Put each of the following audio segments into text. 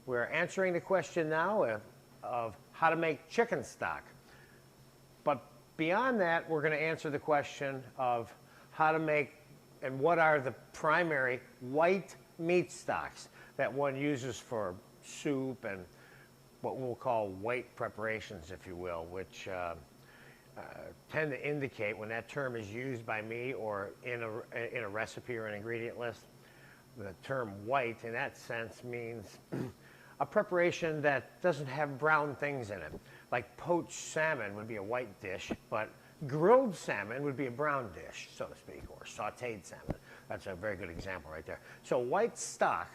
We're answering the question now of how to make chicken stock. But beyond that, we're going to answer the question of how to make and what are the primary white meat stocks that one uses for soup and what we'll call white preparations, if you will, which tend to indicate when that term is used by me or in a recipe or an ingredient list, the term white in that sense means a preparation that doesn't have brown things in it. Like poached salmon would be a white dish, but grilled salmon would be a brown dish, so to speak, or sauteed salmon. That's a very good example right there. So white stock,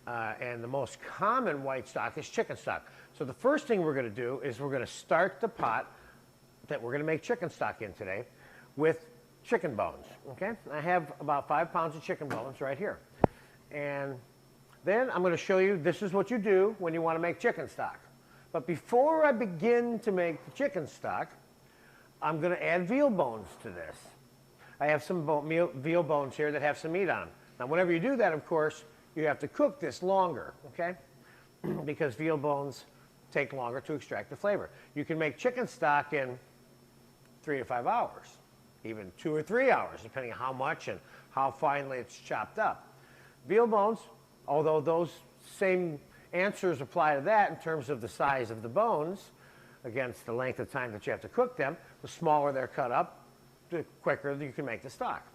and the most common white stock is chicken stock. So the first thing we're going to do is we're going to start the pot that we're going to make chicken stock in today with chicken bones, okay? I have about 5 pounds of chicken bones right here. And then I'm going to show you, this is what you do when you want to make chicken stock. But before I begin to make the chicken stock, I'm going to add veal bones to this. I have some veal bones here that have some meat on them. Now, whenever you do that, of course, you have to cook this longer, okay? Because veal bones take longer to extract the flavor. You can make chicken stock in 3 to 5 hours, even 2 or 3 hours, depending on how much and how finely it's chopped up. Veal bones, although those same answers apply to that in terms of the size of the bones against the length of time that you have to cook them, the smaller they're cut up, the quicker you can make the stock.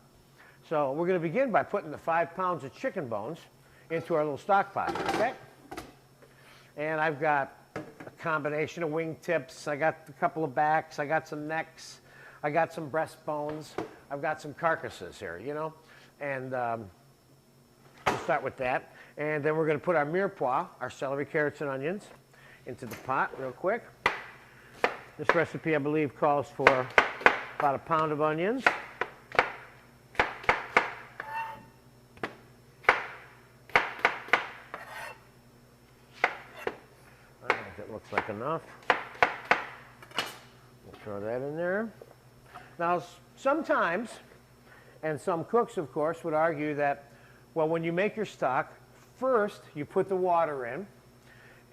So we're going to begin by putting the 5 pounds of chicken bones into our little stock pot, okay? And I've got a combination of wing tips. I got a couple of backs. I got some necks. I got some breastbones. I've got some carcasses here, you know? And we'll start with that. And then we're going to put our mirepoix, our celery, carrots, and onions, into the pot real quick. This recipe, I believe, calls for about 1 pound of onions. I think it looks like enough. We'll throw that in there. Now, sometimes, and some cooks, of course, would argue that, well, when you make your stock, first you put the water in,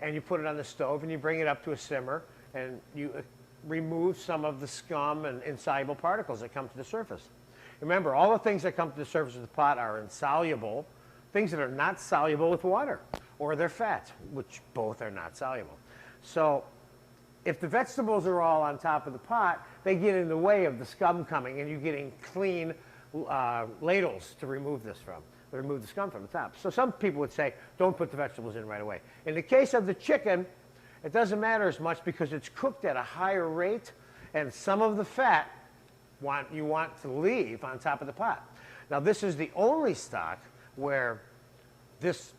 and you put it on the stove, and you bring it up to a simmer, and you remove some of the scum and insoluble particles that come to the surface. Remember, all the things that come to the surface of the pot are insoluble, things that are not soluble with water, or they're fat, which both are not soluble. So if the vegetables are all on top of the pot, they get in the way of the scum coming, and you're getting clean ladles to remove this from, remove the scum from the top. So some people would say, don't put the vegetables in right away. In the case of the chicken, it doesn't matter as much because it's cooked at a higher rate, and some of the fat you want to leave on top of the pot. Now, this is the only stock where this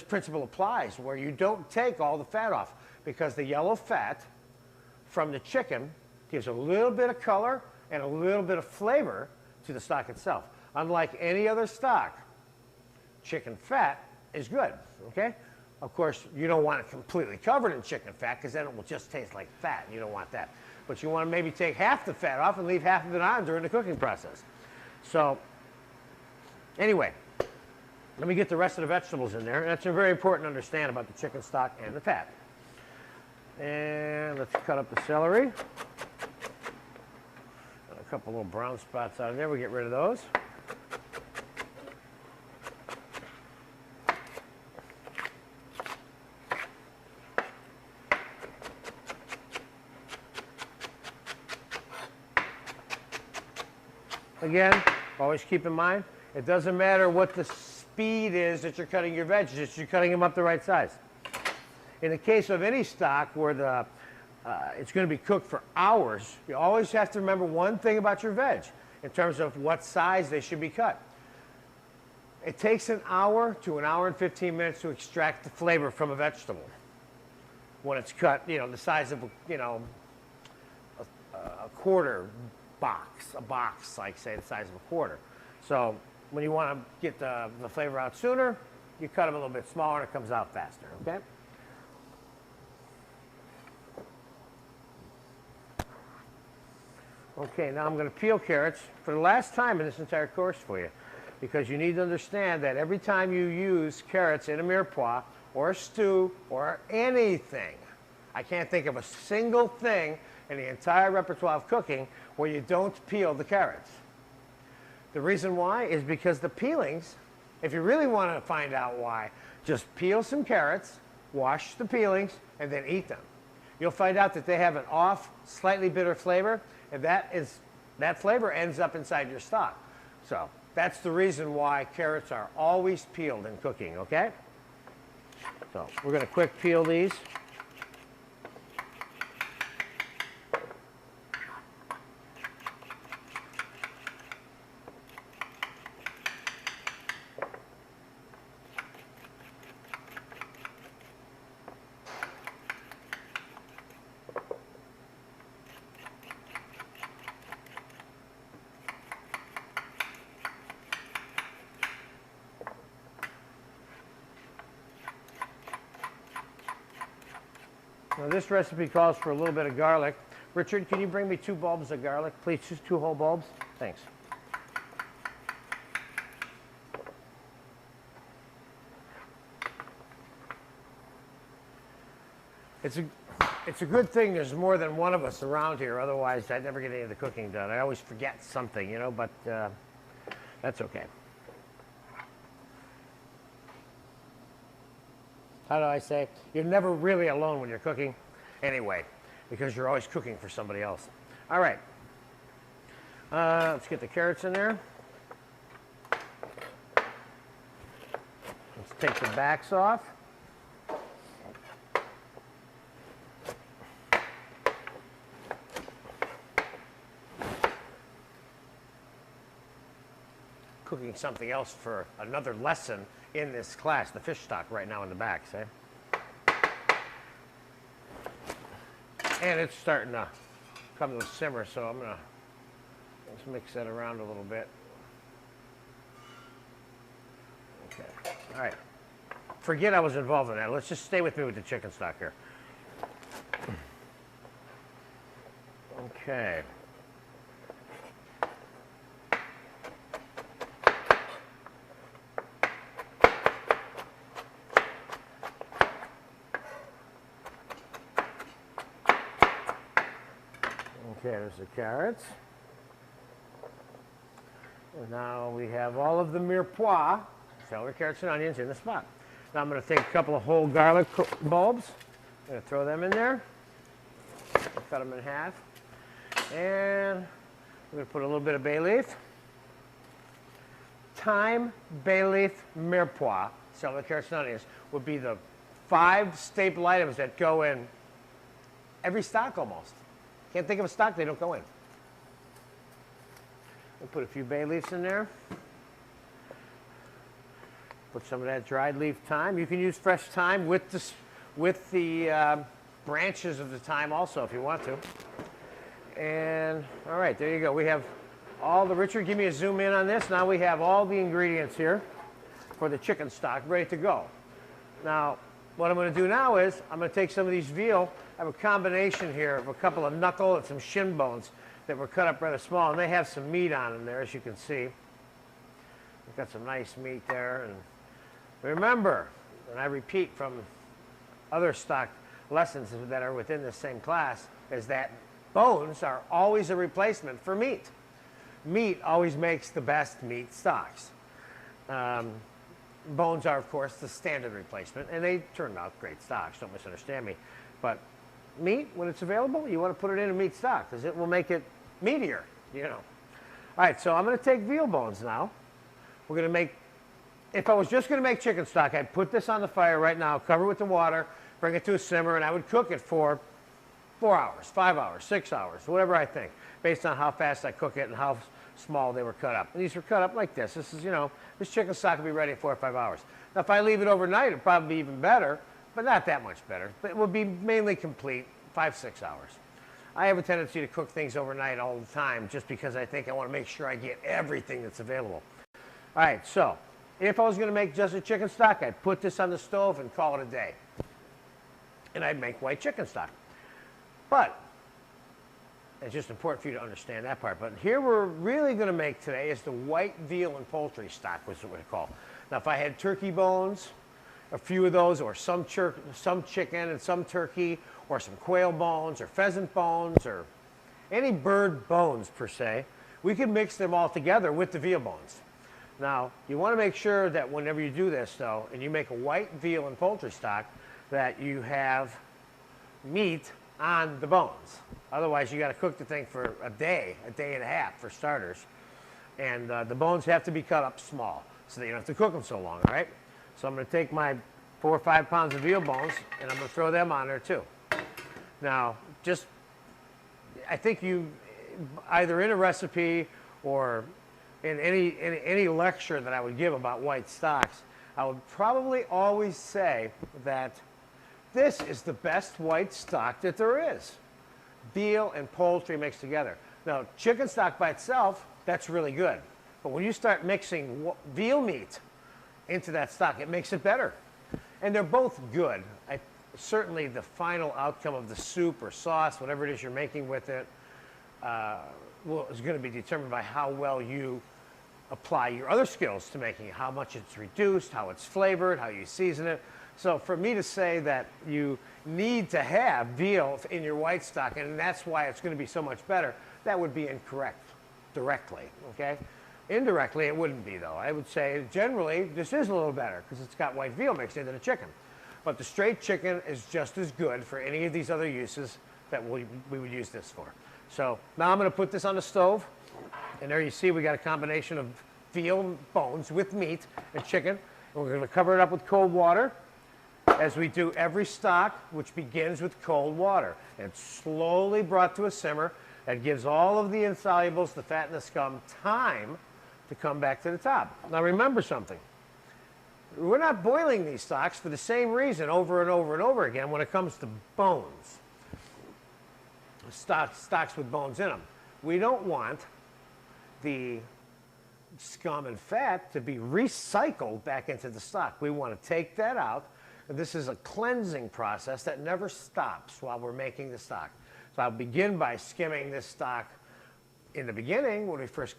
principle applies, where you don't take all the fat off, because the yellow fat from the chicken gives a little bit of color and a little bit of flavor to the stock itself. Unlike any other stock, chicken fat is good, okay? Of course, you don't want it completely covered in chicken fat because then it will just taste like fat. You don't want that. But you want to maybe take half the fat off and leave half of it on during the cooking process. So anyway, let me get the rest of the vegetables in there. That's very important to understand about the chicken stock and the fat. And let's cut up the celery. Got a couple little brown spots out of there. We'll get rid of those. Again, always keep in mind, it doesn't matter what the speed is that you're cutting your veggies, it's you're cutting them up the right size. In the case of any stock where it's going to be cooked for hours, you always have to remember one thing about your veg in terms of what size they should be cut. It takes an hour to an hour and 15 minutes to extract the flavor from a vegetable when it's cut, you know, the size of, you know, a quarter box, like say the size of a quarter. So when you want to get the flavor out sooner, you cut them a little bit smaller and it comes out faster, okay? Okay, now I'm going to peel carrots for the last time in this entire course for you, because you need to understand that every time you use carrots in a mirepoix or a stew or anything. I can't think of a single thing in the entire repertoire of cooking where you don't peel the carrots. The reason why is because the peelings, if you really want to find out why, just peel some carrots, wash the peelings, and then eat them. You'll find out that they have an off, slightly bitter flavor, and that flavor ends up inside your stock. So that's the reason why carrots are always peeled in cooking, okay? So we're going to quick peel these. Now this recipe calls for a little bit of garlic. Richard, can you bring me 2 bulbs of garlic, please? Just 2 whole bulbs? Thanks. It's a good thing there's more than one of us around here, otherwise I'd never get any of the cooking done. I always forget something, you know, but that's okay. How do I say? You're never really alone when you're cooking anyway, because you're always cooking for somebody else. All right. Let's get the carrots in there. Let's take the backs off. Cooking something else for another lesson in this class, the fish stock right now in the back, see? And it's starting to come to a simmer, so I'm gonna let's mix that around a little bit. Okay, all right. Forget I was involved in that. Let's just stay with me with the chicken stock here. Okay. Okay, there's the carrots. And now we have all of the mirepoix, celery, carrots, and onions in the spot. Now I'm going to take a couple of whole garlic bulbs. I'm going to throw them in there. Cut them in half. And we're going to put a little bit of bay leaf. Thyme, bay leaf, mirepoix, celery, carrots, and onions would be the 5 staple items that go in every stock almost. Can't think of a stock they don't go in. We'll put a few bay leaves in there. Put some of that dried leaf thyme. You can use fresh thyme with the branches of the thyme also if you want to. And all right, there you go. We have all the, Richard, give me a zoom in on this. Now we have all the ingredients here for the chicken stock ready to go. Now, what I'm going to do now is I'm going to take some of these veal. I have a combination here of a couple of knuckle and some shin bones that were cut up rather small, and they have some meat on them there, as you can see. We've got some nice meat there. And remember, and I repeat from other stock lessons that are within the same class, is that bones are always a replacement for meat. Meat always makes the best meat stocks. Bones are, of course, the standard replacement, and they turn out great stocks, don't misunderstand me. But meat, when it's available, you want to put it in a meat stock because it will make it meatier, you know. All right, so I'm going to take veal bones now. We're going to make, if I was just going to make chicken stock, I'd put this on the fire right now, cover it with the water, bring it to a simmer, and I would cook it for 4 hours, 5 hours, 6 hours, whatever I think, based on how fast I cook it and how small they were cut up. And these were cut up like this. This is, you know, this chicken stock will be ready in 4 or 5 hours. Now, if I leave it overnight, it'll probably be even better, but not that much better. But it will be mainly complete 5, 6 hours. I have a tendency to cook things overnight all the time just because I think I want to make sure I get everything that's available. All right, so if I was going to make just a chicken stock, I'd put this on the stove and call it a day. And I'd make white chicken stock. But it's just important for you to understand that part. But here we're really going to make today is the white veal and poultry stock, which is what we call. Now, if I had turkey bones a few of those, or some chicken and some turkey, or some quail bones, or pheasant bones, or any bird bones per se, we can mix them all together with the veal bones. Now, you want to make sure that whenever you do this, though, and you make a white veal and poultry stock, that you have meat on the bones. Otherwise, you got to cook the thing for a day and a half for starters. And the bones have to be cut up small so that you don't have to cook them so long, all right? So I'm going to take my 4 or 5 pounds of veal bones, and I'm going to throw them on there too. Now, I think you, either in a recipe or in any lecture that I would give about white stocks, I would probably always say that this is the best white stock that there is. Veal and poultry mixed together. Now, chicken stock by itself, that's really good. But when you start mixing veal meat into that stock, it makes it better. And they're both good. Certainly the final outcome of the soup or sauce, whatever it is you're making with it, is going to be determined by how well you apply your other skills to making it, how much it's reduced, how it's flavored, how you season it. So for me to say that you need to have veal in your white stock, and that's why it's going to be so much better, that would be incorrect directly, okay? Indirectly, it wouldn't be, though. I would say generally this is a little better because it's got white veal mixed into the chicken. But the straight chicken is just as good for any of these other uses that we would use this for. So now I'm going to put this on the stove. And there you see we got a combination of veal bones with meat and chicken. And we're going to cover it up with cold water, as we do every stock, which begins with cold water. And it's slowly brought to a simmer. That gives all of the insolubles, the fat and the scum, time to come back to the top. Now remember something. We're not boiling these stocks for the same reason over and over and over again when it comes to bones. Stocks with bones in them. We don't want the scum and fat to be recycled back into the stock. We want to take that out. And this is a cleansing process that never stops while we're making the stock. So I'll begin by skimming this stock in the beginning when it first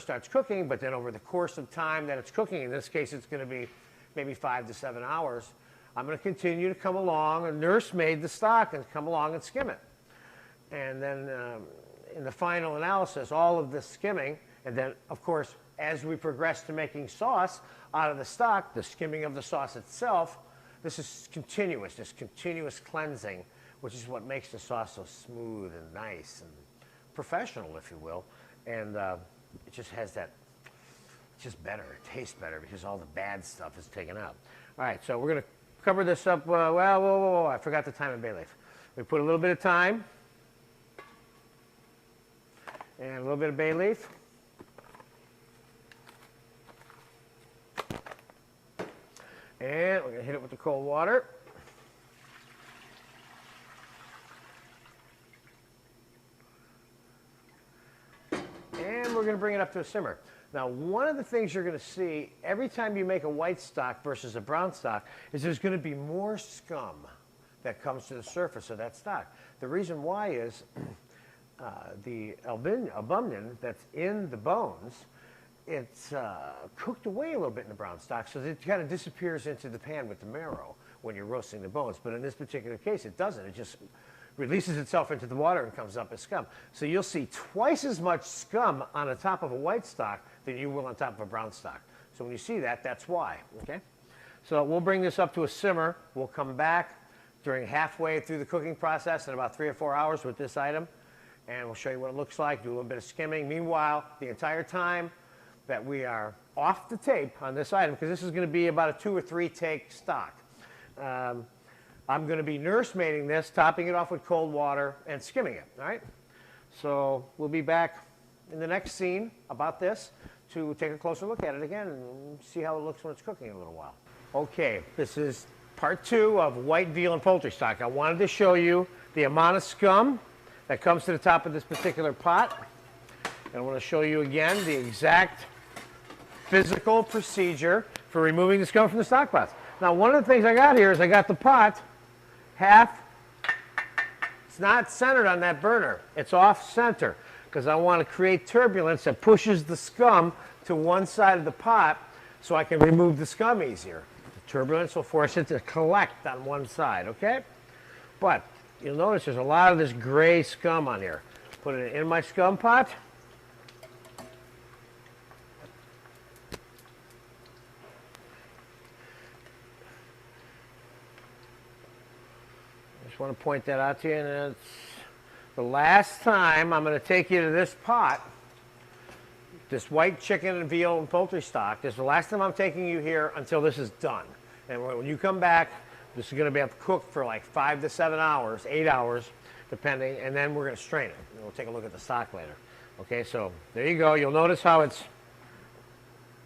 starts cooking, but then over the course of time that it's cooking, in this case it's going to be maybe 5 to 7 hours, I'm going to continue to come along and nursemaid the stock and come along and skim it. And then in the final analysis, all of this skimming, and then of course as we progress to making sauce out of the stock, the skimming of the sauce itself, this is continuous, this continuous cleansing, which is what makes the sauce so smooth and nice and professional, if you will. And it just has that, it's just better, it tastes better because all the bad stuff is taken out. All right, so we're going to cover this up, whoa, I forgot the thyme and bay leaf. We put a little bit of thyme and a little bit of bay leaf. And we're going to hit it with the cold water. And we're going to bring it up to a simmer. Now, one of the things you're going to see every time you make a white stock versus a brown stock is there's going to be more scum that comes to the surface of that stock. The reason why is the albumin that's in the bones, it's cooked away a little bit in the brown stock, so it kind of disappears into the pan with the marrow when you're roasting the bones. But in this particular case, it doesn't. It just releases itself into the water and comes up as scum. So you'll see twice as much scum on the top of a white stock than you will on top of a brown stock. So when you see that, that's why, okay? So we'll bring this up to a simmer. We'll come back during halfway through the cooking process in about 3 or 4 hours with this item, and we'll show you what it looks like, do a little bit of skimming. Meanwhile, the entire time that we are off the tape on this item, because this is going to be about a 2 or 3 take stock, I'm going to be nursemaiding this, topping it off with cold water, and skimming it, all right? So we'll be back in the next scene about this to take a closer look at it again and see how it looks when it's cooking in a little while. Okay, this is part 2 of white veal and poultry stock. I wanted to show you the amount of scum that comes to the top of this particular pot. And I want to show you again the exact physical procedure for removing the scum from the stock pots. Now, one of the things I got here is I got the pot half, it's not centered on that burner. It's off center because I want to create turbulence that pushes the scum to one side of the pot so I can remove the scum easier. Turbulence will force it to collect on one side, okay? But you'll notice there's a lot of this gray scum on here. Put it in my scum pot. Just want to point that out to you, and it's the last time I'm going to take you to this pot, this white chicken and veal and poultry stock. This is the last time I'm taking you here until this is done. And when you come back, this is going to be cooked for like 5 to 7 hours, 8 hours, depending, and then we're going to strain it. And we'll take a look at the stock later. Okay, so there you go. You'll notice how it's,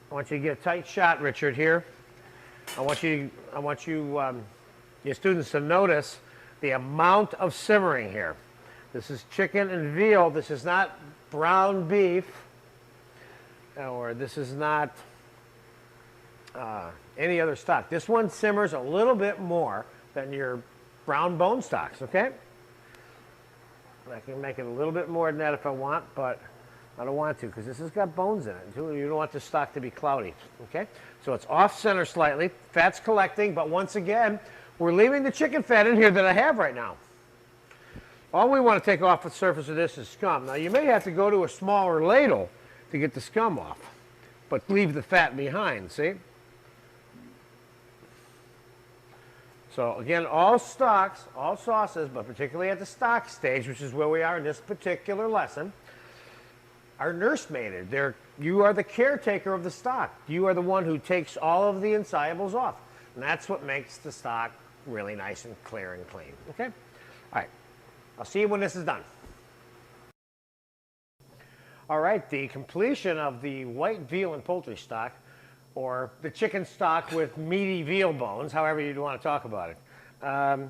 I want you to get a tight shot, Richard, here. I want you, your students to notice the amount of simmering here. This is chicken and veal. This is not brown beef, or this is not any other stock. This one simmers a little bit more than your brown bone stocks, okay? I can make it a little bit more than that if I want, but I don't want to because this has got bones in it. You don't want the stock to be cloudy, okay? So it's off center slightly, fat's collecting, but once again, we're leaving the chicken fat in here that I have right now. All we want to take off the surface of this is scum. Now you may have to go to a smaller ladle to get the scum off, but leave the fat behind, see? So again, all stocks, all sauces, but particularly at the stock stage, which is where we are in this particular lesson, are nursemaided. You are the caretaker of the stock. You are the one who takes all of the insolubles off. And that's what makes the stock really nice and clear and clean. Okay? All right. I'll see you when this is done. All right, the completion of the white veal and poultry stock, or the chicken stock with meaty veal bones, however you'd want to talk about it.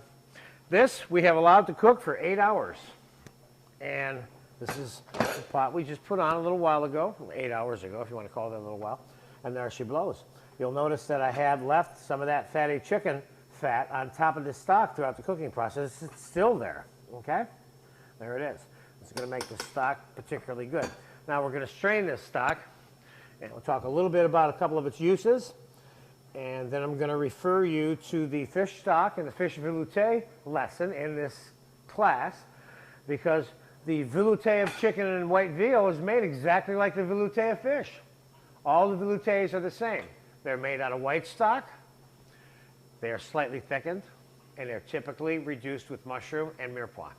This we have allowed to cook for 8 hours. And this is the pot we just put on a little while ago, 8 hours ago, if you want to call it a little while. And there she blows. You'll notice that I had left some of that fatty chicken fat on top of the stock throughout the cooking process. It's still there, okay? There it is. It's going to make the stock particularly good. Now we're going to strain this stock, and we'll talk a little bit about a couple of its uses, and then I'm going to refer you to the fish stock and the fish velouté lesson in this class, because the velouté of chicken and white veal is made exactly like the velouté of fish. All the veloutés are the same. They're made out of white stock, they are slightly thickened, and they're typically reduced with mushroom and mirepoix,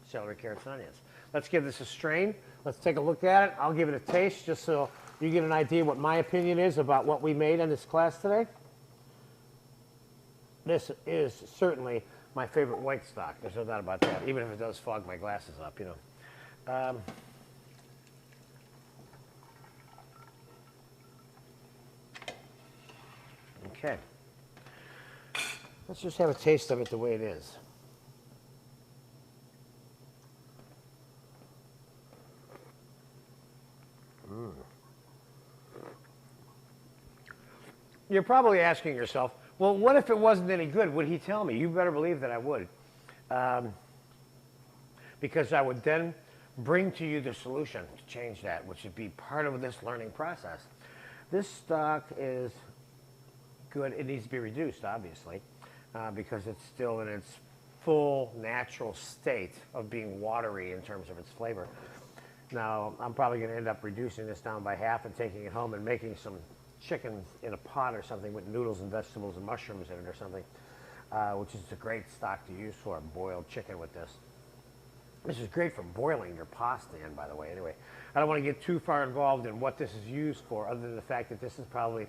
celery, carrots, and onions. Let's give this a strain. Let's take a look at it. I'll give it a taste just so you get an idea what my opinion is about what we made in this class today. This is certainly my favorite white stock. There's no doubt about that, even if it does fog my glasses up, you know. Okay. Let's just have a taste of it the way it is. You're probably asking yourself, well, what if it wasn't any good? Would he tell me? You better believe that I would. Because I would then bring to you the solution to change that, which would be part of this learning process. This stock is good. It needs to be reduced, obviously, because it's still in its full natural state of being watery in terms of its flavor. Now, I'm probably going to end up reducing this down by half and taking it home and making some chicken in a pot or something with noodles and vegetables and mushrooms in it or something, which is a great stock to use for boiled chicken with this. This is great for boiling your pasta in, by the way. Anyway, I don't want to get too far involved in what this is used for, other than the fact that this is probably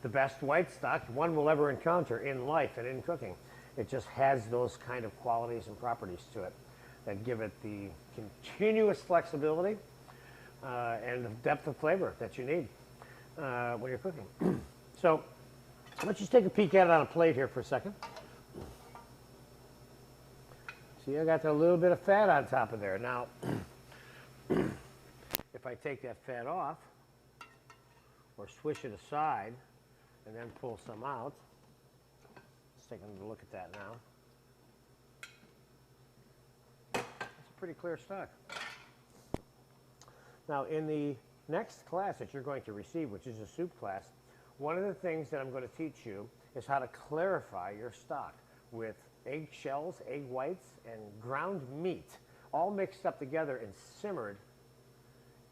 the best white stock one will ever encounter in life and in cooking. It just has those kind of qualities and properties to it that give it the continuous flexibility and the depth of flavor that you need when you're cooking. So let's just take a peek at it on a plate here for a second. See, I got a little bit of fat on top of there. Now, if I take that fat off or swish it aside and then pull some out, let's take a look at that now. It's a pretty clear stock. Now, in the next class that you're going to receive, which is a soup class, one of the things that I'm going to teach you is how to clarify your stock with egg shells, egg whites, and ground meat, all mixed up together and simmered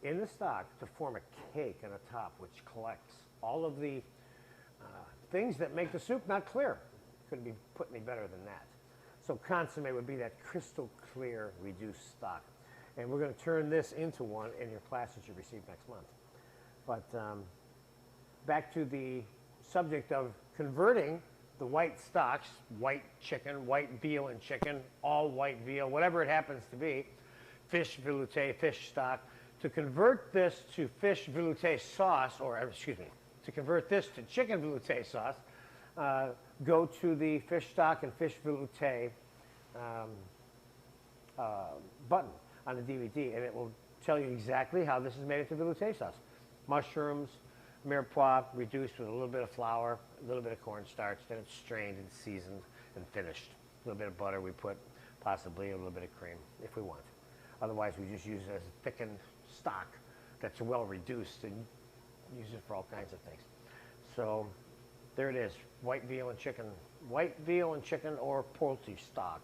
in the stock to form a cake on the top, which collects all of the things that make the soup not clear. Couldn't be put any better than that. So consommé would be that crystal clear reduced stock. And we're going to turn this into one in your class that you receive next month. But back to the subject of converting the white stocks, white chicken, white veal and chicken, all white veal, whatever it happens to be, fish velouté, fish stock, to convert this to fish velouté sauce, or excuse me, to convert this to chicken velouté sauce, go to the fish stock and fish velouté button on the DVD, and it will tell you exactly how this is made into velouté sauce. Mushrooms, mirepoix, reduced with a little bit of flour, a little bit of cornstarch, then it's strained and seasoned and finished. A little bit of butter we put, possibly a little bit of cream if we want. Otherwise, we just use it as a thickened stock that's well reduced and use it for all kinds of things. So there it is, white veal and chicken or poultry stock.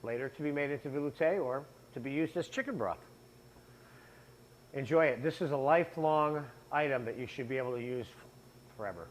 Later to be made into velouté or to be used as chicken broth. Enjoy it. This is a lifelong item that you should be able to use forever.